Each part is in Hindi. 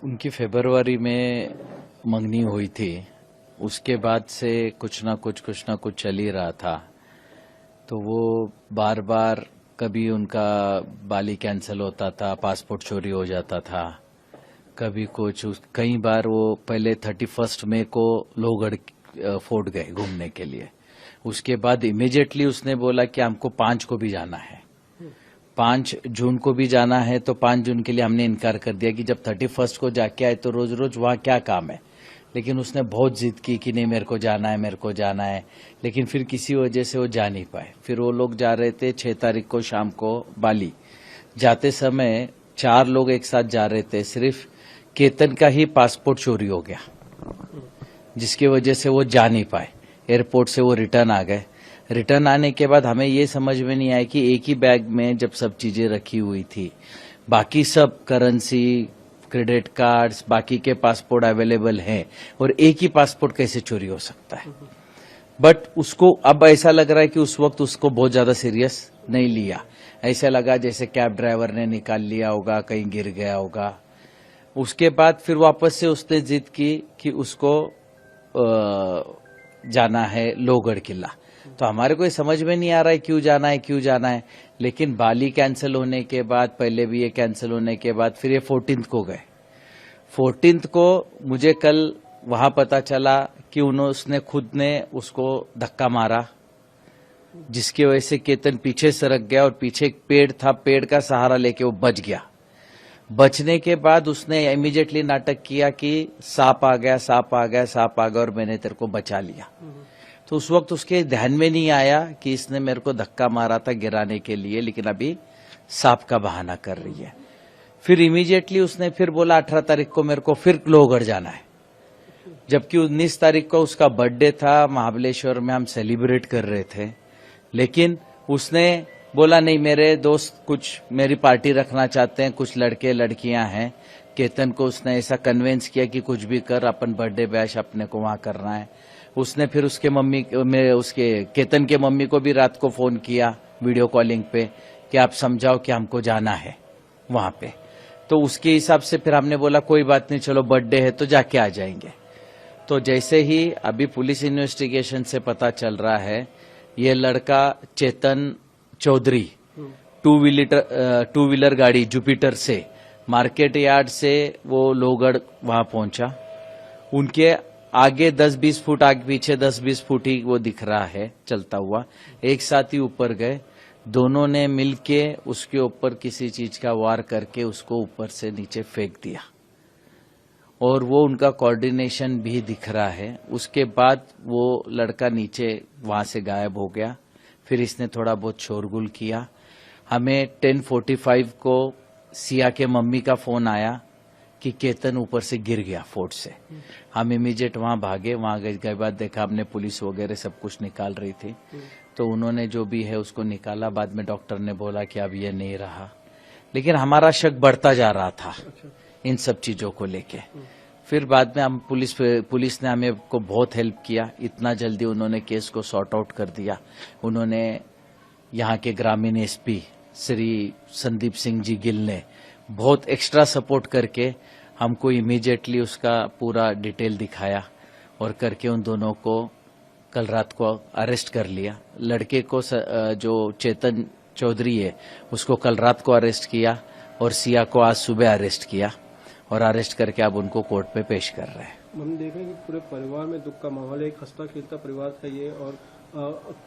उनकी फरवरी में मंगनी हुई थी। उसके बाद से कुछ ना कुछ चल ही रहा था। तो वो बार बार कभी उनका बाली कैंसिल होता था, पासपोर्ट चोरी हो जाता था, कभी कुछ। कई बार वो पहले 31 मई को लोहगढ़ फोर्ट गए घूमने के लिए। उसके बाद इमीडिएटली उसने बोला कि हमको 5 को भी जाना है, 5 जून को भी जाना है। तो 5 जून के लिए हमने इनकार कर दिया कि जब 31 को जाके आए तो रोज रोज वहां क्या काम है। लेकिन उसने बहुत जिद की कि नहीं, मेरे को जाना है, मेरे को जाना है। लेकिन फिर किसी वजह से वो जा नहीं पाए। फिर वो लोग जा रहे थे 6 तारीख को शाम को बाली। जाते समय 4 लोग एक साथ जा रहे थे। सिर्फ केतन का ही पासपोर्ट चोरी हो गया, जिसकी वजह से वो जा नहीं पाए। एयरपोर्ट से वो रिटर्न आ गए। रिटर्न आने के बाद हमें ये समझ में नहीं आया कि एक ही बैग में जब सब चीजें रखी हुई थी, बाकी सब करेंसी, क्रेडिट कार्ड्स, बाकी के पासपोर्ट अवेलेबल हैं, और एक ही पासपोर्ट कैसे चोरी हो सकता है। बट उसको अब ऐसा लग रहा है कि उस वक्त उसको बहुत ज्यादा सीरियस नहीं लिया। ऐसा लगा जैसे कैब ड्राइवर ने निकाल लिया होगा, कहीं गिर गया होगा। उसके बाद फिर वापस से उसने जिद की कि उसको जाना है लोहगढ़ किला। तो हमारे को समझ में नहीं आ रहा है क्यों जाना है। लेकिन बाली कैंसिल होने के बाद, पहले भी ये कैंसिल होने के बाद, फिर ये 14 को गए। 14 को मुझे कल वहां पता चला कि उसने खुद ने उसको धक्का मारा, जिसकी वजह से केतन पीछे सरक गया और पीछे एक पेड़ था, पेड़ का सहारा लेके वो बच गया। बचने के बाद उसने इमीडिएटली नाटक किया कि सांप आ गया और मैंने तेरे को बचा लिया। तो उस वक्त उसके ध्यान में नहीं आया कि इसने मेरे को धक्का मारा था गिराने के लिए, लेकिन अभी सांप का बहाना कर रही है। फिर इमीडिएटली उसने फिर बोला 18 तारीख को मेरे को फिर लोहगढ़ जाना है, जबकि 19 तारीख को उसका बर्थडे था। महाबलेश्वर में हम सेलिब्रेट कर रहे थे। लेकिन उसने बोला नहीं, मेरे दोस्त कुछ मेरी पार्टी रखना चाहते हैं, कुछ लड़के लड़कियां हैं। केतन को उसने ऐसा कन्विंस किया कि कुछ भी कर, अपन बर्थडे बैश अपने को वहां करना है। उसने फिर उसके केतन के मम्मी को भी रात को फोन किया वीडियो कॉलिंग पे कि आप समझाओ कि हमको जाना है वहां पे। तो उसके हिसाब से फिर हमने बोला कोई बात नहीं, चलो बर्थडे है तो जाके आ जाएंगे। तो जैसे ही अभी पुलिस इन्वेस्टिगेशन से पता चल रहा है, ये लड़का चेतन चौधरी टू व्हीलर गाड़ी जुपिटर से मार्केट यार्ड से वो लोहगढ़ वहां पहुंचा। उनके आगे 10-20 फुट, आगे पीछे 10-20 फुट ही वो दिख रहा है चलता हुआ। एक साथ ही ऊपर गए, दोनों ने मिलके उसके ऊपर किसी चीज का वार करके उसको ऊपर से नीचे फेंक दिया, और वो उनका कोऑर्डिनेशन भी दिख रहा है। उसके बाद वो लड़का नीचे वहां से गायब हो गया। फिर इसने थोड़ा बहुत शोरगुल किया। हमें 10:45 को सिया के मम्मी का फोन आया कि केतन ऊपर से गिर गया फोर्ट से। हम इमीडिएट वहां भागे। वहां गए बाद देखा हमने पुलिस वगैरह सब कुछ निकाल रही थी। तो उन्होंने जो भी है उसको निकाला। बाद में डॉक्टर ने बोला कि अब ये नहीं रहा। लेकिन हमारा शक बढ़ता जा रहा था इन सब चीजों को लेके। फिर बाद में हम पुलिस ने हमें को बहुत हेल्प किया। इतना जल्दी उन्होंने केस को सॉर्ट आउट कर दिया। उन्होंने यहाँ के ग्रामीण एसपी श्री संदीप सिंह जी गिल ने बहुत एक्स्ट्रा सपोर्ट करके हमको इमीडिएटली उसका पूरा डिटेल दिखाया, और करके उन दोनों को कल रात को अरेस्ट कर लिया। लड़के को जो चेतन चौधरी है उसको कल रात को अरेस्ट किया, और सिया को आज सुबह अरेस्ट किया, और अरेस्ट करके अब उनको कोर्ट पे पेश कर रहे हैं। हम देख रहे हैं कि पूरे परिवार में दुख का माहौल है। एक हंसता खेलता परिवार था ये, और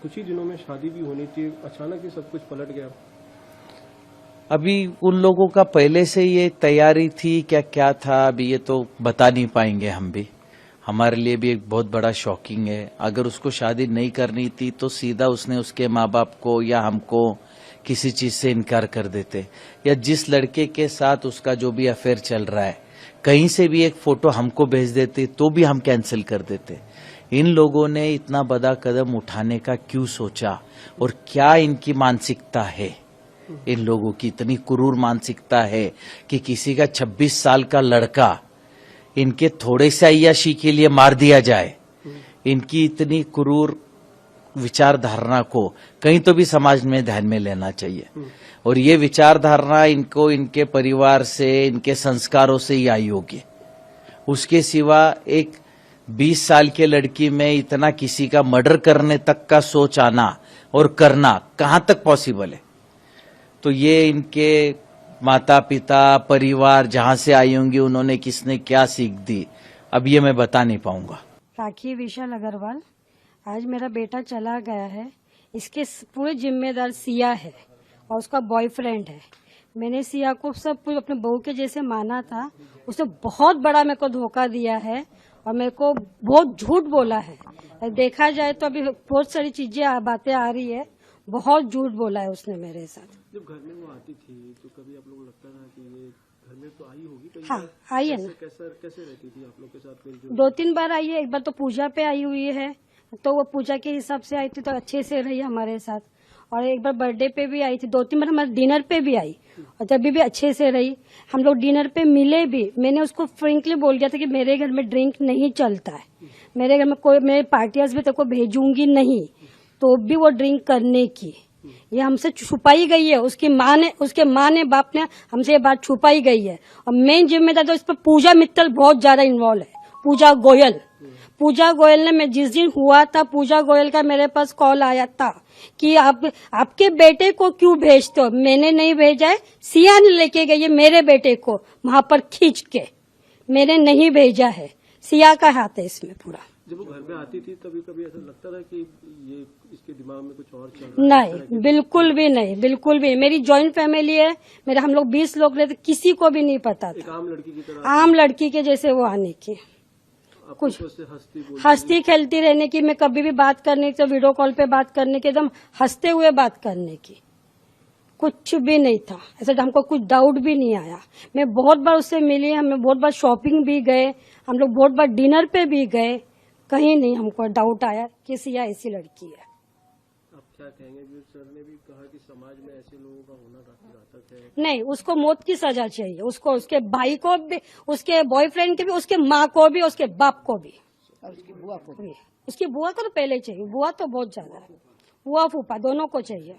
कुछ ही दिनों में शादी भी होनी थी। अचानक ही सब कुछ पलट गया। अभी उन लोगों का पहले से ये तैयारी थी क्या था, अभी ये तो बता नहीं पाएंगे हम भी। हमारे लिए भी एक बहुत बड़ा शॉकिंग है। अगर उसको शादी नहीं करनी थी तो सीधा उसने उसके माँ बाप को या हमको किसी चीज से इनकार कर देते, या जिस लड़के के साथ उसका जो भी अफेयर चल रहा है कहीं से भी एक फोटो हमको भेज देते तो भी हम कैंसिल कर देते। इन लोगों ने इतना बड़ा कदम उठाने का क्यों सोचा, और क्या इनकी मानसिकता है। इन लोगों की इतनी क्रूर मानसिकता है कि किसी का 26 साल का लड़का इनके थोड़े से अय्याशी के लिए मार दिया जाए। इनकी इतनी क्रूर विचारधारा को कहीं तो भी समाज में ध्यान में लेना चाहिए। और ये विचारधारा इनको इनके परिवार से, इनके संस्कारों से ही आई होगी। उसके सिवा एक 20 साल के लड़की में इतना किसी का मर्डर करने तक का सोच आना और करना कहां तक पॉसिबल है? तो ये इनके माता पिता, परिवार जहां से आई होंगी, उन्होंने किसने क्या सीख दी, अब ये मैं बता नहीं पाऊंगा। राखी विशाल अग्रवाल, आज मेरा बेटा चला गया है, इसके पूरे जिम्मेदार सिया है और उसका बॉयफ्रेंड है। मैंने सिया को सब कुछ अपने बहू के जैसे माना था, उसने बहुत बड़ा मेरे को धोखा दिया है और मेरे को बहुत झूठ बोला है। देखा जाए तो अभी बहुत सारी चीजें बातें आ रही है, बहुत झूठ बोला है उसने मेरे साथ। जब घर में वो आती थी तो कभी आप लोग लगता था कि ये घर में तो आई होगी कहीं? हाँ, आई है ना। कैसे रहती थी आप लोग के साथ? फिर 2-3 बार आई है। एक बार तो पूजा पे आई हुई है, तो वो पूजा के हिसाब से आई थी, तो अच्छे से रही हमारे साथ। और एक बार बर्थडे पे भी आई थी, 2-3 बार हमारे डिनर पे भी आई और तब भी अच्छे से रही। हम लोग डिनर पे मिले भी, मैंने उसको फ्रेंकली बोल दिया था कि मेरे घर में ड्रिंक नहीं चलता है, मेरे घर में कोई, मेरे पार्टियाज भी तेरे को भेजूंगी नहीं, तो भी वो ड्रिंक करने की ये हमसे छुपाई गई है। उसके माँ ने बाप ने हमसे ये बात छुपाई गई है। और मेन जिम्मेदार तो इस पर पूजा मित्तल बहुत ज्यादा इन्वॉल्व है। पूजा गोयल ने, मैं जिस दिन हुआ था, पूजा गोयल का मेरे पास कॉल आया था कि आपके बेटे को क्यों भेजते हो? मैंने नहीं भेजा है, सिया ने लेके गई है मेरे बेटे को वहां पर खींच के, मैंने नहीं भेजा है। सिया का हाथ है इसमें पूरा। जब वो घर में आती थी तभी कभी ऐसा लगता था कि ये इसके दिमाग में कुछ और चल रहा है? नहीं, बिल्कुल भी नहीं, बिल्कुल भी। मेरी जॉइंट फैमिली है, मेरे हम लोग 20 लोग रहते, किसी को भी नहीं पता एक था। आम लड़की की तरह आम लड़की के जैसे वो आने की, कुछ हंसती खेलती रहने की, मैं कभी भी बात करने की, तो वीडियो कॉल पे बात करने की, एकदम हंसते हुए बात करने की, कुछ भी नहीं था ऐसा। हमको कुछ डाउट भी नहीं आया। मैं बहुत बार उससे मिली, हमें बहुत बार शॉपिंग भी गए, हम लोग बहुत बार डिनर पे भी गए, कहीं नहीं हमको डाउट आया कि सिया ऐसी लड़की है। आप क्या कहेंगे? सर ने भी कहा कि समाज में ऐसे लोगों का होना काफी घातक है। नहीं, उसको मौत की सजा चाहिए, उसको, उसके भाई को भी, उसके बॉयफ्रेंड के भी, उसके माँ को भी, उसके बाप को भी, और उसकी बुआ को भी। उसकी बुआ को तो पहले चाहिए, बुआ तो बहुत ज्यादा है, बुआ फूफा दोनों को चाहिए।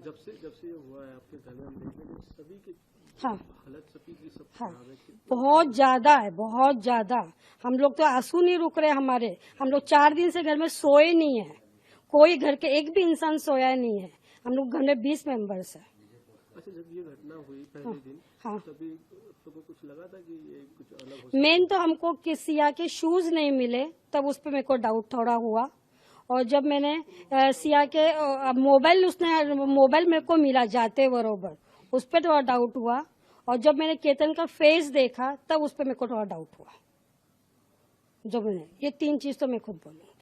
जब से ये हुआ है आपके घर में, हम देख रहे हैं सभी की हाँ, हालत सभी की सब हाँ, खराब है। बहुत ज्यादा है, बहुत ज्यादा। हम लोग तो आंसू नहीं रुक रहे हमारे। हम लोग 4 दिन से घर में सोए नहीं है, कोई घर के एक भी इंसान सोया नहीं है। हम लोग घर में 20 मेंबर्स है। अच्छा, जब ये घटना हुई पहले दिन, हाँ, तभी सबको कुछ लगा था कि ये कुछ अलग हो? मेन तो हमको कि सिया के शूज नहीं मिले, तब उस पर मेरे को डाउट थोड़ा हुआ। और जब मैंने सिया के मोबाइल मेरे को मिला जाते बरोबर, उस पर थोड़ा डाउट हुआ। और जब मैंने केतन का फेस देखा, तब उस पर मेरे को थोड़ा डाउट हुआ। जब मैंने ये 3 चीज तो मैं खुद बोलूँ।